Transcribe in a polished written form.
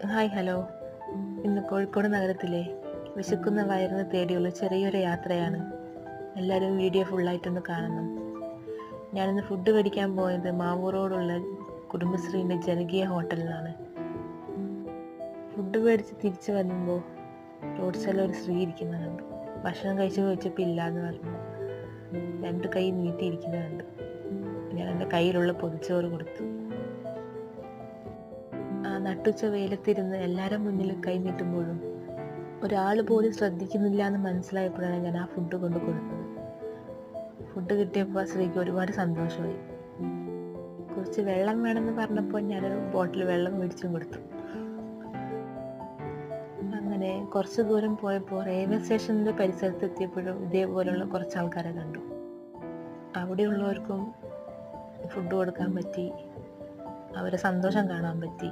Hi hello. ഇന്ന് കോഴിക്കോട് നഗരത്തിലെ വിശക്കുന്ന വയറിന് തേടിയുള്ള ചെറിയൊരു യാത്രയാണ്. എല്ലാവരും വീഡിയോ ഫുള്ളായിട്ടൊന്ന് കാണണം. ഞാനിന്ന് ഫുഡ് മേടിക്കാൻ പോയത് മാവൂർ റോഡുള്ള കുടുംബശ്രീൻ്റെ ജനകീയ ഹോട്ടലിലാണ്. ഫുഡ് മേടിച്ച് തിരിച്ചു വരുമ്പോൾ റോഡ് സൈഡിൽ ഒരു സ്ത്രീ ഇരിക്കുന്നത് കണ്ടു. ഭക്ഷണം ചോദിച്ചപ്പോൾ ഇല്ലാന്ന് പറഞ്ഞു. 2 കൈ നീട്ടിയിരിക്കുന്നത് കണ്ടു. ഞാൻ എൻ്റെ കയ്യിലുള്ള പൊതിച്ചോറ് കൊടുത്തു. ആ നട്ടുച്ച വെയിലത്തിരുന്ന് എല്ലാവരും മുന്നിൽ കൈ നീട്ടുമ്പോഴും ഒരാൾ പോലും ശ്രദ്ധിക്കുന്നില്ല എന്ന് മനസ്സിലായപ്പോഴാണ് ഞാൻ ആ ഫുഡ് കൊണ്ട് കൊടുത്തത്. ഫുഡ് കിട്ടിയപ്പോൾ ആ സ്ത്രീക്ക് ഒരുപാട് സന്തോഷമായി. കുറച്ച് വെള്ളം വേണമെന്ന് പറഞ്ഞപ്പോൾ ഞാനൊരു ബോട്ടിൽ വെള്ളം മേടിച്ചും കൊടുത്തു. അങ്ങനെ കുറച്ച് ദൂരം പോയപ്പോൾ റെയിൽവേ സ്റ്റേഷനിൻ്റെ പരിസരത്ത് എത്തിയപ്പോഴും ഇതേപോലെയുള്ള കുറച്ച് ആൾക്കാരെ കണ്ടു. അവിടെയുള്ളവർക്കും ഫുഡ് കൊടുക്കാൻ പറ്റി. അവരെ സന്തോഷം കാണാൻ പറ്റി.